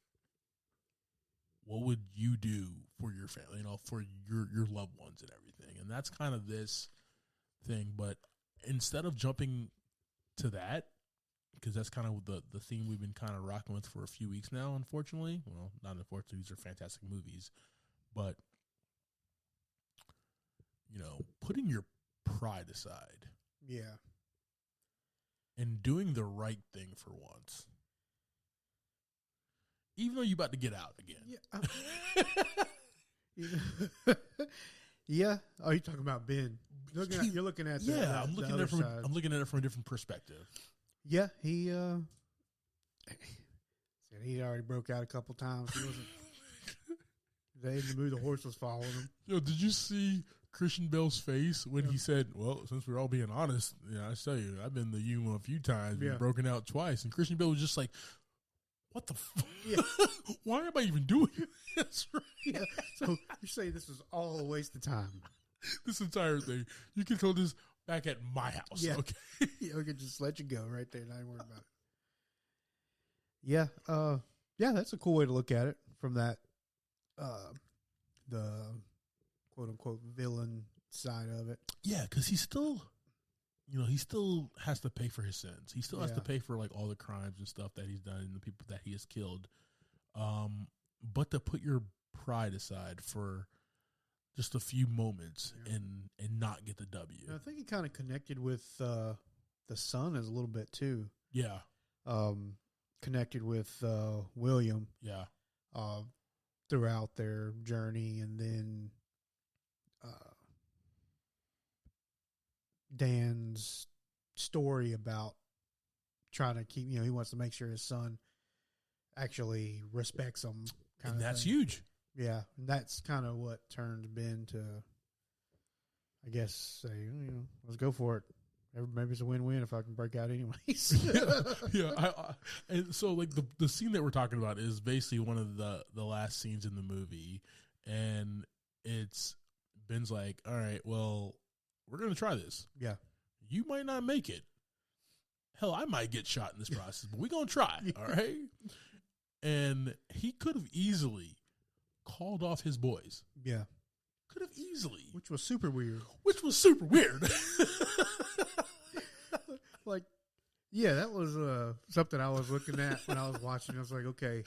what would you do for your family, for your loved ones and everything? And that's kind of this thing. But instead of jumping to that, because that's kind of the theme we've been kind of rocking with for a few weeks now, unfortunately. Well, not unfortunately, these are fantastic movies. But, putting your pride aside. Yeah. And doing the right thing for once. Even though you're about to get out again. Yeah. Yeah. Oh, you're talking about Ben. You're looking at I'm looking at it from a different perspective. Yeah, he said he already broke out a couple times. He wasn't. They in the movie, the horse was following him. Yo, did you see Christian Bale's face when he said, "Well, since we're all being honest, I tell you, I've been to Yuma a few times, been broken out twice," and Christian Bale was just like, "What the fuck? Yeah. Why am I even doing this?" Right? Yeah. So you say this was all a waste of time? This entire thing, you can throw this back at my house. Yeah. Okay, we could just let you go right there. Not even worry about it. Yeah. That's a cool way to look at it from that, the quote unquote villain side of it. Yeah, because he's still, he still has to pay for his sins. He still has Yeah. to pay for like all the crimes and stuff that he's done and the people that he has killed. But to put your pride aside for just a few moments and not get the W. And I think he kind of connected with the son as a little bit too. Yeah. Connected with William. Yeah. Throughout their journey, and then Dan's story about trying to keep, he wants to make sure his son actually respects him. And that's huge. Yeah. And that's kind of what turned Ben to, I guess, say, let's go for it. Maybe it's a win-win if I can break out anyways. Yeah. And so like the scene that we're talking about is basically one of the last scenes in the movie, and it's Ben's like, all right, well, we're going to try this. Yeah. You might not make it. Hell, I might get shot in this process, but we're going to try. All right. And he could have easily called off his boys. Yeah. Could have easily. Which was super weird. Like, yeah, that was something I was looking at when I was watching. I was like, okay,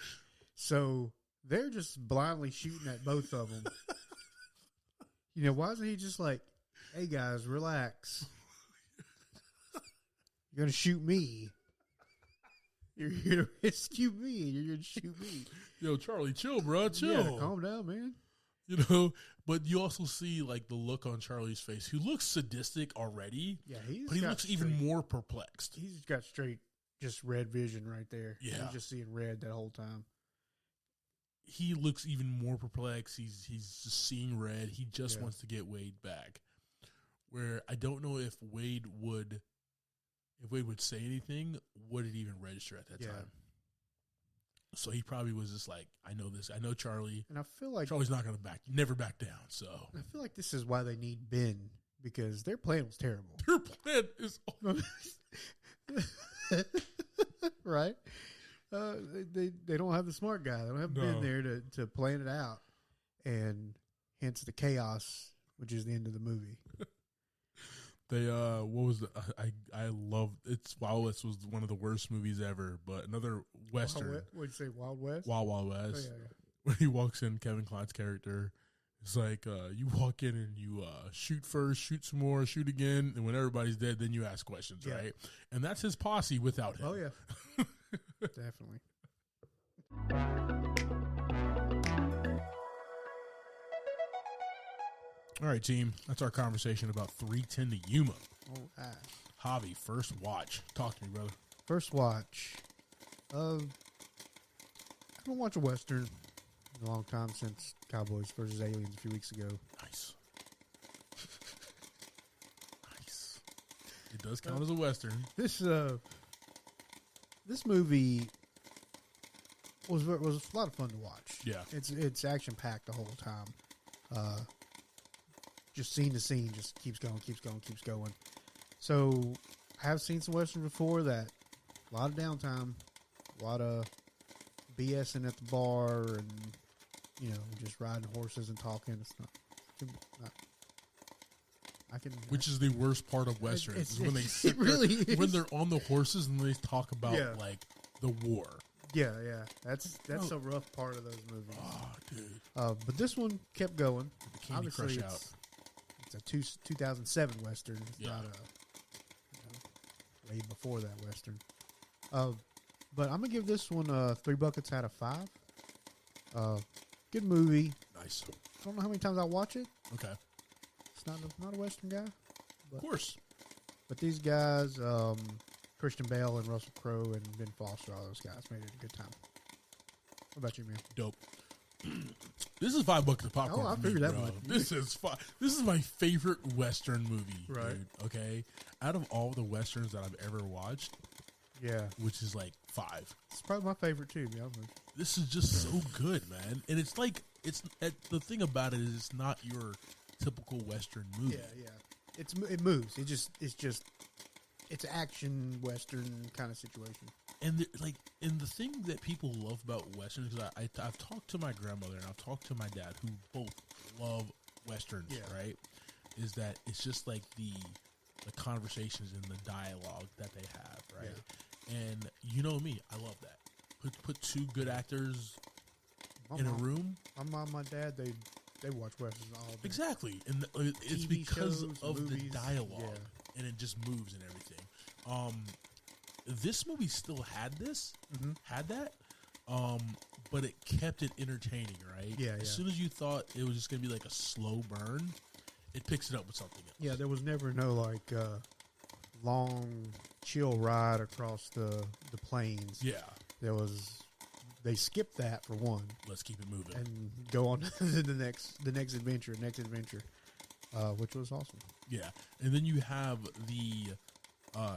so they're just blindly shooting at both of them. Why isn't he just like, hey, guys, relax. You're going to shoot me. You're here to rescue me, and you're going to shoot me. Yo, Charlie, chill, bro. Chill. Yeah, calm down, man. But you also see like the look on Charlie's face, who looks sadistic already. Yeah, but he looks even more perplexed. He's got straight, just red vision right there. Yeah, he's just seeing red that whole time. He looks even more perplexed. He's just seeing red. He just wants to get Wade back. Where I don't know if Wade would say anything, would it even register at that time? So he probably was just like, I know this. I know Charlie. And I feel like Charlie's not going to never back down. So I feel like this is why they need Ben, because their plan was terrible. Their plan is right. They don't have the smart guy. They don't have Ben there to plan it out, and hence the chaos, which is the end of the movie. They what was I love it's Wild West was one of the worst movies ever, but another Western. What'd you say, Wild West? Wild West. Oh, yeah. When he walks in, Kevin Kline's character, it's like you walk in and you shoot first, shoot some more, shoot again, and when everybody's dead, then you ask questions, right? And that's his posse without him. Oh yeah, definitely. All right, team. That's our conversation about 3:10 to Yuma. All right. Javi, first watch. Talk to me, brother. First watch. I haven't watched a Western in a long time since Cowboys versus Aliens a few weeks ago. Nice. Nice. It does count as a Western. This movie was a lot of fun to watch. Yeah. It's action packed the whole time. Just scene to scene, just keeps going. So I have seen some Westerns before that a lot of downtime, a lot of BSing at the bar, and just riding horses and talking. It's not. Which is the worst part of Westerns is when they it really is. When they're on the horses and they talk about like the war. Yeah. That's the rough part of those movies. Oh, dude. But this one kept going. The Candy Crush out. It's a 2007 Western. It's not way before that Western. But I'm going to give this one 3 buckets out of 5. Good movie. Nice. I don't know how many times I watch it. Okay. It's not a Western guy. But, of course. But these guys, Christian Bale and Russell Crowe and Ben Foster, all those guys made it a good time. What about you, man? Dope. This is 5 buckets of popcorn. Oh, I figured that bro. much. This is my favorite Western movie. Right. Dude, okay. Out of all the Westerns that I've ever watched, which is like 5. It's probably my favorite too. Yeah. This is just so good, man. And it's like the thing about it is it's not your typical Western movie. Yeah. It moves. It's action Western kind of situation. And the thing that people love about Westerns, because I've talked to my grandmother and I've talked to my dad, who both love Westerns, right? Is that it's just like the the conversations and the dialogue that they have, right? Yeah. And you know me, I love that. Put two good actors in a room. My mom, my dad, they watch westerns all day. Exactly, and it's TV because shows, of movies, the dialogue, and it just moves and everything. This movie still had that, but it kept it entertaining, right? Yeah. As soon as you thought it was just going to be like a slow burn, it picks it up with something else. Yeah, there was never no like long chill ride across the plains. Yeah, they skipped that for one. Let's keep it moving and go on to the next adventure, which was awesome. Yeah, and then you have the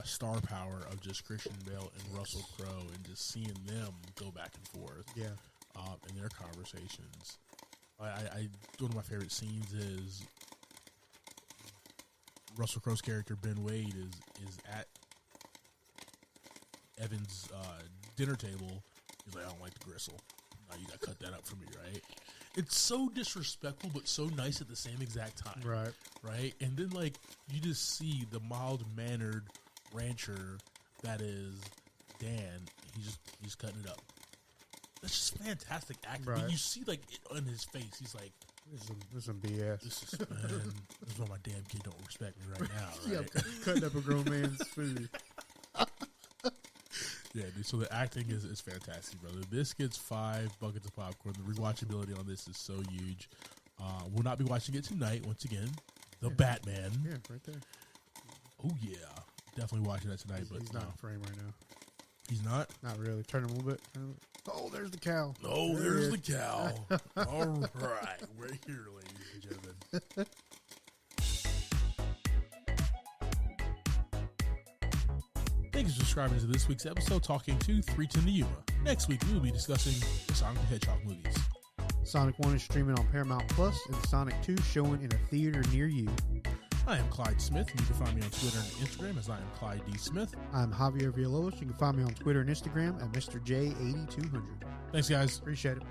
star power of just Christian Bale and Russell Crowe, and just seeing them go back and forth. Yeah, in their conversations. One of my favorite scenes is Russell Crowe's character Ben Wade is at Evan's dinner table. He's like, I don't like the gristle. Now you got to cut that up for me, right? It's so disrespectful, but so nice at the same exact time. Right. Right? And then, like, you just see the mild-mannered rancher that is Dan. He's cutting it up. That's just fantastic acting. Right. But you see, like, it on his face. He's like, this is some BS. This is why my damn kid don't respect me right now, right? Yeah, cutting up a grown man's food. Yeah, dude, so the acting is fantastic, brother. This gets 5 buckets of popcorn. The rewatchability on this is so huge. We'll not be watching it tonight, once again. The Batman. Yeah, right there. Oh, yeah. Definitely watching that tonight. He's not in frame right now. He's not? Not really. Turn him a little bit. Oh, there's the cow. Oh, there's the cow. All right. We're here, ladies and gentlemen. Thank you for subscribing to this week's episode, Talking to 310 to Yuma. Next week, we will be discussing the Sonic the Hedgehog movies. Sonic 1 is streaming on Paramount Plus, and Sonic 2 showing in a theater near you. I am Clyde Smith, and you can find me on Twitter and Instagram as I am Clyde D. Smith. I'm Javier Villalobos. You can find me on Twitter and Instagram at Mr. J8200. Thanks, guys. Appreciate it.